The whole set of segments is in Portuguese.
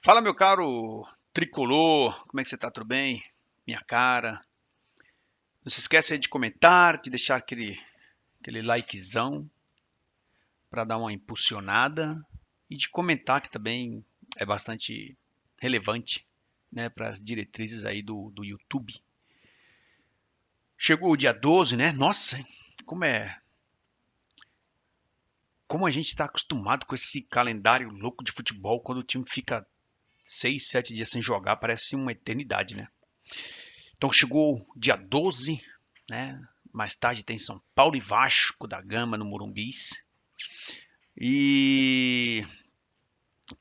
Fala, meu caro tricolor, como é que você tá? Tudo bem? Minha cara. Não se esquece aí de comentar, de deixar aquele likezão para dar uma impulsionada e de comentar que também é bastante relevante, né, para as diretrizes aí do YouTube. Chegou o dia 12, né? Nossa, como a gente está acostumado com esse calendário louco de futebol, quando o time fica 6, 7 dias sem jogar, parece uma eternidade, né? Então chegou dia 12, né? Mais tarde tem São Paulo e Vasco da Gama no Morumbis. E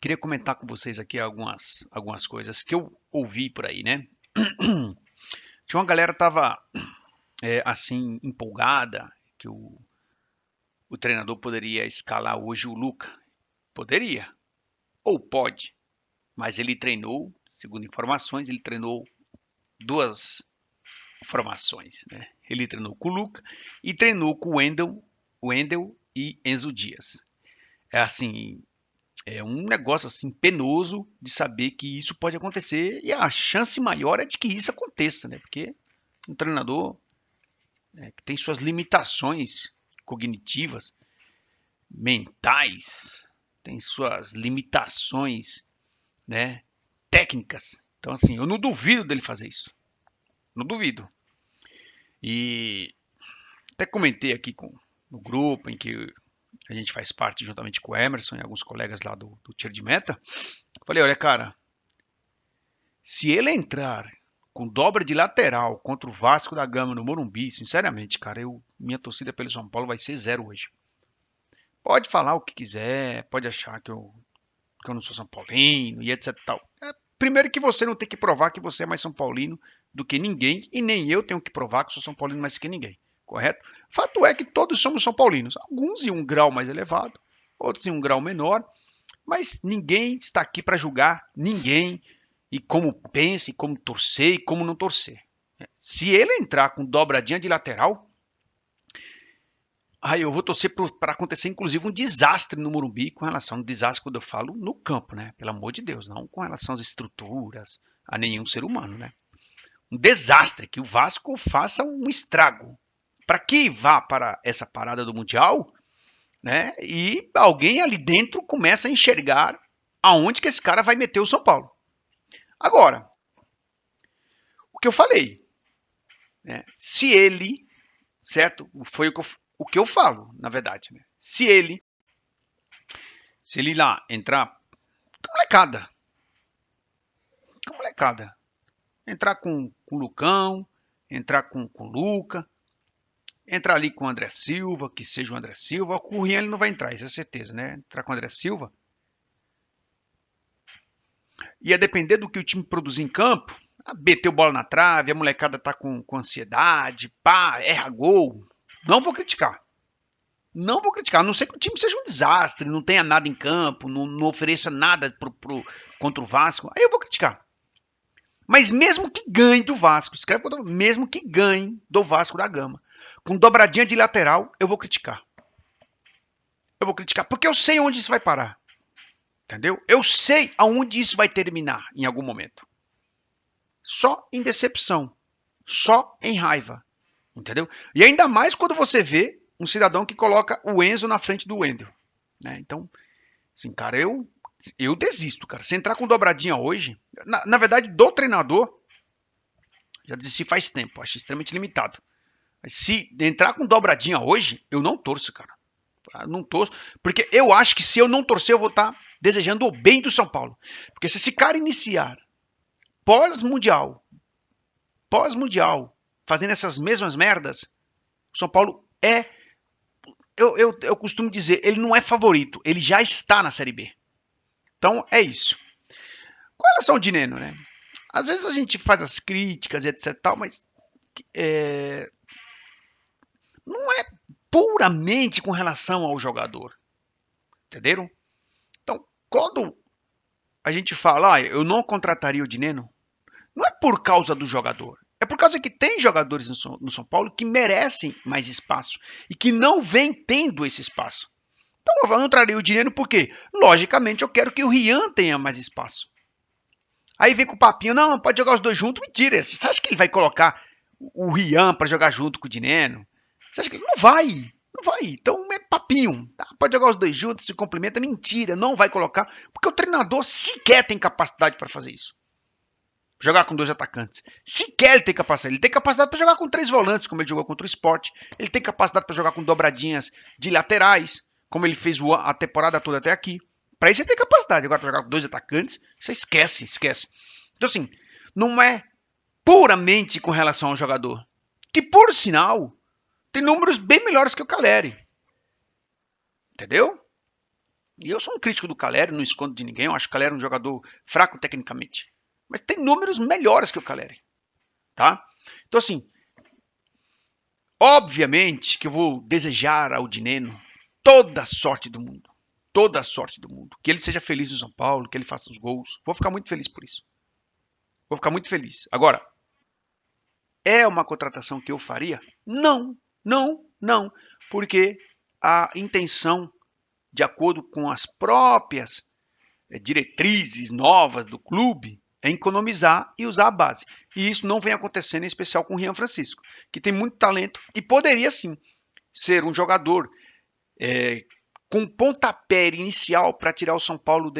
queria comentar com vocês aqui algumas coisas que eu ouvi por aí, né? Tinha uma galera que tava assim empolgada que o treinador poderia escalar hoje o Luca. Poderia, ou pode, mas ele treinou, segundo informações, ele treinou duas formações, né? Ele treinou com o Luca e treinou com o Wendel e Enzo Dias. É assim, é um negócio assim penoso de saber que isso pode acontecer e a chance maior é de que isso aconteça, né? Porque um treinador, né, que tem suas limitações cognitivas, mentais, tem suas limitações, né, técnicas. Então assim, eu não duvido dele fazer isso. Não duvido. E até comentei aqui no grupo em que a gente faz parte juntamente com o Emerson e alguns colegas lá do Tiro de Meta. Falei, olha, cara, se ele entrar com dobra de lateral contra o Vasco da Gama no Morumbi, sinceramente, cara, minha torcida pelo São Paulo vai ser zero hoje. Pode falar o que quiser, pode achar que eu não sou São Paulino e etc. Tal. Primeiro que você não tem que provar que você é mais São Paulino do que ninguém, e nem eu tenho que provar que sou São Paulino mais que ninguém, correto? Fato é que todos somos São Paulinos, alguns em um grau mais elevado, outros em um grau menor, mas ninguém está aqui para julgar ninguém e como pensa, e como torcer e como não torcer. Se ele entrar com dobradinha de lateral, aí eu vou torcer para acontecer inclusive um desastre no Morumbi com relação ao desastre quando eu falo no campo, né? Pelo amor de Deus, não com relação às estruturas, a nenhum ser humano, né? Um desastre, que o Vasco faça um estrago. Para que vá para essa parada do Mundial, né? E alguém ali dentro começa a enxergar aonde que esse cara vai meter o São Paulo. Agora, o que eu falei, né? Se ele, certo? Foi o que eu falo, na verdade, né? Se ele lá entrar com molecada, entrar com o Lucão, entrar com o Luca, entrar ali com o André Silva, que seja o André Silva, com o Rian ele não vai entrar, isso é certeza, né? Entrar com o André Silva, ia depender do que o time produzir em campo, meteu bola na trave, a molecada tá com ansiedade, pá, erra gol, não vou criticar. Não vou criticar, a não ser que o time seja um desastre, não tenha nada em campo, não ofereça nada contra o Vasco, aí eu vou criticar. Mas mesmo que ganhe do Vasco, escreve mesmo que ganhe do Vasco da Gama, com dobradinha de lateral, eu vou criticar. Eu vou criticar, porque eu sei onde isso vai parar. Entendeu? Eu sei aonde isso vai terminar em algum momento. Só em decepção. Só em raiva. Entendeu? E ainda mais quando você vê um cidadão que coloca o Enzo na frente do Wendel. Né? Então, assim, cara, eu desisto, cara. Se entrar com dobradinha hoje, na verdade, do treinador, já desisti faz tempo. Acho extremamente limitado. Mas se entrar com dobradinha hoje, eu não torço, cara. Não torço, porque eu acho que se eu não torcer, eu vou estar desejando o bem do São Paulo. Porque se esse cara iniciar pós-mundial, fazendo essas mesmas merdas, o São Paulo é. Eu costumo dizer, ele não é favorito, ele já está na Série B. Então é isso. Com relação ao Dineno, né? Às vezes a gente faz as críticas e etc, tal, mas não é puramente com relação ao jogador. Entenderam? Então, quando a gente fala, eu não contrataria o Dineno, não é por causa do jogador. É por causa que tem jogadores no São Paulo que merecem mais espaço e que não vem tendo esse espaço. Então eu não trarei o dinheiro porque, logicamente, eu quero que o Rian tenha mais espaço. Aí vem com o papinho, não, pode jogar os dois juntos. Mentira, você acha que ele vai colocar o Rian para jogar junto com o Dineno? Você acha que ele não vai? Não vai. Então é papinho. Tá? Pode jogar os dois juntos, se complementa. Mentira, não vai colocar. Porque o treinador sequer tem capacidade para fazer isso. Jogar com dois atacantes. Sequer ele tem capacidade. Ele tem capacidade para jogar com três volantes, como ele jogou contra o Sport. Ele tem capacidade para jogar com dobradinhas de laterais, como ele fez a temporada toda até aqui. Para isso ele tem capacidade. Agora, para jogar com dois atacantes, você esquece. Então, assim, não é puramente com relação ao jogador. Que, por sinal, tem números bem melhores que o Caleri. Entendeu? E eu sou um crítico do Caleri, não escondo de ninguém. Eu acho que o Caleri é um jogador fraco tecnicamente. Mas tem números melhores que o Caleri. Tá? Então, assim, obviamente que eu vou desejar ao Dineno toda a sorte do mundo. Toda a sorte do mundo. Que ele seja feliz no São Paulo, que ele faça os gols. Vou ficar muito feliz por isso. Vou ficar muito feliz. Agora, é uma contratação que eu faria? Não. Porque a intenção, de acordo com as próprias diretrizes novas do clube, é economizar e usar a base. E isso não vem acontecendo, em especial com o Rian Francisco, que tem muito talento e poderia sim ser um jogador com pontapé inicial para tirar o São Paulo,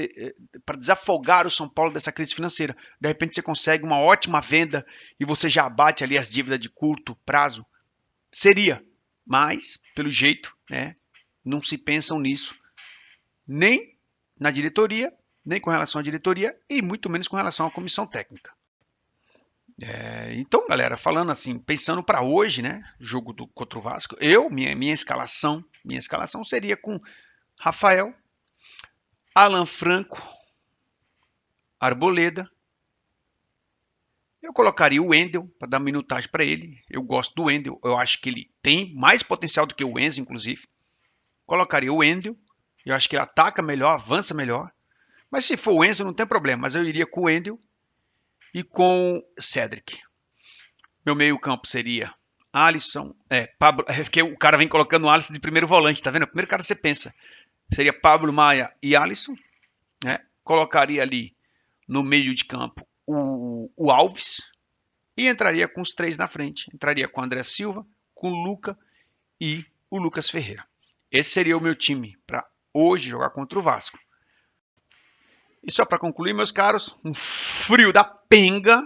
para desafogar o São Paulo dessa crise financeira. De repente você consegue uma ótima venda e você já abate ali as dívidas de curto prazo. Seria, mas pelo jeito, né, não se pensam nisso, nem na diretoria, nem com relação à diretoria e muito menos com relação à comissão técnica. Então, galera, falando assim, pensando para hoje, né, jogo contra o Vasco, minha escalação seria com Rafael, Alan Franco, Arboleda. Eu colocaria o Wendel para dar minutagem para ele. Eu gosto do Wendel, eu acho que ele tem mais potencial do que o Enzo, inclusive. Colocaria o Wendel, eu acho que ele ataca melhor, avança melhor. Mas se for o Enzo, não tem problema. Mas eu iria com o Wendel e com Cedric. Meu meio campo seria Alisson, Pablo, porque o cara vem colocando o Alisson de primeiro volante, tá vendo? O primeiro cara você pensa. Seria Pablo Maia e Alisson. Né? Colocaria ali no meio de campo o Alves e entraria com os três na frente. Entraria com o André Silva, com o Luca e o Lucas Ferreira. Esse seria o meu time para hoje jogar contra o Vasco. E só para concluir, meus caros, um frio da penga,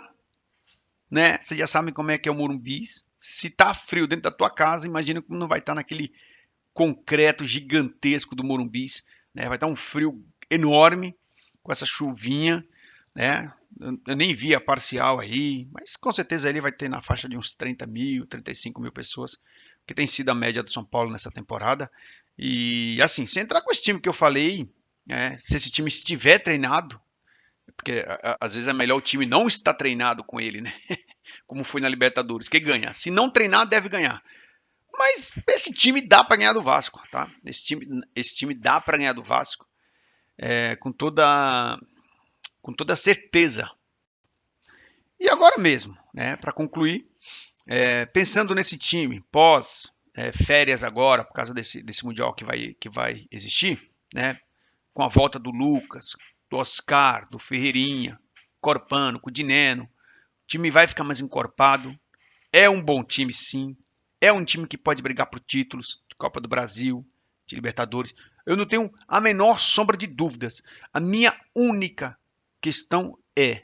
né? Vocês já sabem como é que é o Morumbi. Se tá frio dentro da tua casa, imagina como não vai estar naquele concreto gigantesco do Morumbi, né? Vai estar um frio enorme com essa chuvinha, né? Eu nem vi a parcial aí, mas com certeza ele vai ter na faixa de uns 30 mil, 35 mil pessoas, que tem sido a média do São Paulo nessa temporada. E assim, se entrar com esse time que eu falei, se esse time estiver treinado, porque às vezes é melhor o time não estar treinado com ele, né? Como foi na Libertadores, que ganha. Se não treinar, deve ganhar. Mas esse time dá para ganhar do Vasco, tá? Esse time dá para ganhar do Vasco com toda certeza. E agora mesmo, né, para concluir, pensando nesse time pós férias agora, por causa desse Mundial que vai existir, né, com a volta do Lucas, do Oscar, do Ferreirinha, Corpano, com o Dineno, o time vai ficar mais encorpado. É um bom time, sim. É um time que pode brigar por títulos de Copa do Brasil, de Libertadores. Eu não tenho a menor sombra de dúvidas. A minha única questão é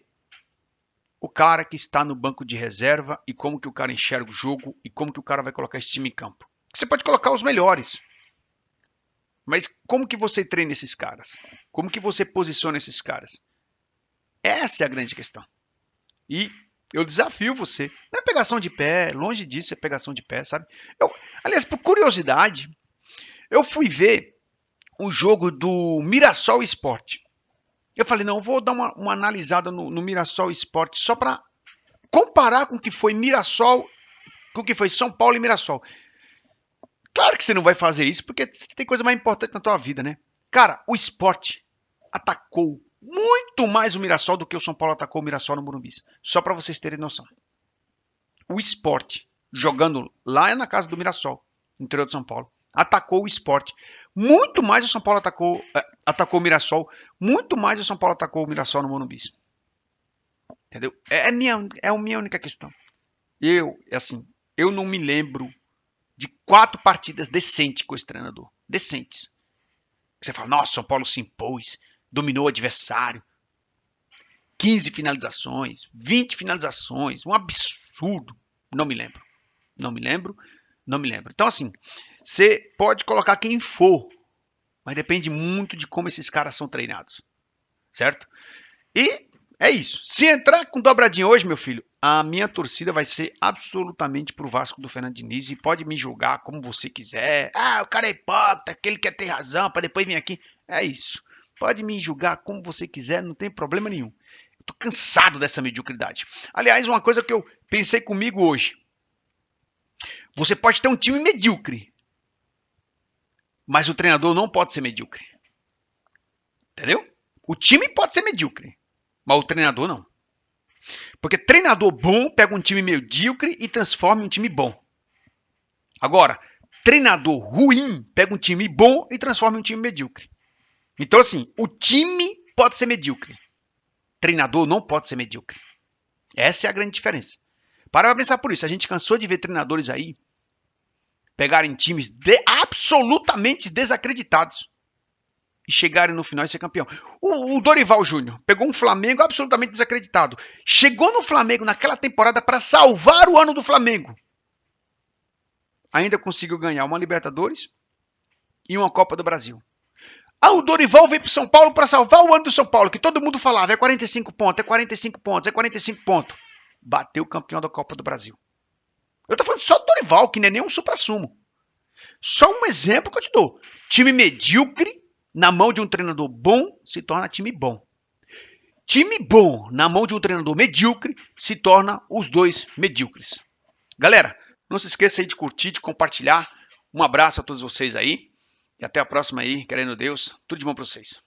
o cara que está no banco de reserva e como que o cara enxerga o jogo e como que o cara vai colocar esse time em campo. Você pode colocar os melhores, mas como que você treina esses caras? Como que você posiciona esses caras? Essa é a grande questão. E eu desafio você. Não é pegação de pé, longe disso é pegação de pé, sabe? Aliás, por curiosidade, eu fui ver o jogo do Mirassol Sport. Eu falei, não, eu vou dar uma analisada no Mirassol Sport só para comparar com o que foi Mirassol, com o que foi São Paulo e Mirassol. Claro que você não vai fazer isso, porque tem coisa mais importante na tua vida, né? Cara, o Sport atacou muito mais o Mirassol do que o São Paulo atacou o Mirassol no Morumbi. Só para vocês terem noção. O Sport, jogando lá na casa do Mirassol, no interior de São Paulo, atacou o Sport. Muito mais o São Paulo atacou o Mirassol. Muito mais o São Paulo atacou o Mirassol no Morumbi. Entendeu? É a minha única questão. Eu não me lembro de 4 partidas decentes com esse treinador. Decentes. Você fala, nossa, São Paulo se impôs, dominou o adversário. 15 finalizações, 20 finalizações, um absurdo. Não me lembro. Não me lembro. Não me lembro. Então, assim, você pode colocar quem for, mas depende muito de como esses caras são treinados. Certo? E é isso. Se entrar com dobradinha hoje, meu filho, a minha torcida vai ser absolutamente pro Vasco do Fernando Diniz e pode me julgar como você quiser. Ah, o cara é hipócrita, que ele quer ter razão para depois vir aqui. É isso. Pode me julgar como você quiser, não tem problema nenhum. Eu tô cansado dessa mediocridade. Aliás, uma coisa que eu pensei comigo hoje. Você pode ter um time medíocre, mas o treinador não pode ser medíocre. Entendeu? O time pode ser medíocre, mas o treinador não. Porque treinador bom pega um time medíocre e transforma em um time bom. Agora, treinador ruim pega um time bom e transforma em um time medíocre. Então, assim, o time pode ser medíocre. Treinador não pode ser medíocre. Essa é a grande diferença. Para pensar por isso. A gente cansou de ver treinadores aí pegarem times absolutamente desacreditados e chegarem no final e ser campeão. O Dorival Júnior pegou um Flamengo absolutamente desacreditado. Chegou no Flamengo naquela temporada para salvar o ano do Flamengo. Ainda conseguiu ganhar uma Libertadores e uma Copa do Brasil. Ah, o Dorival veio para São Paulo para salvar o ano do São Paulo, que todo mundo falava, é 45 pontos, é 45 pontos, é 45 pontos. Bateu o campeão da Copa do Brasil. Eu tô falando só do Dorival, que não é nem um supra-sumo. Só um exemplo que eu te dou. Time medíocre na mão de um treinador bom se torna time bom. Time bom na mão de um treinador medíocre se torna os dois medíocres. Galera, não se esqueça aí de curtir, de compartilhar. Um abraço a todos vocês aí. E até a próxima aí, querendo Deus. Tudo de bom para vocês.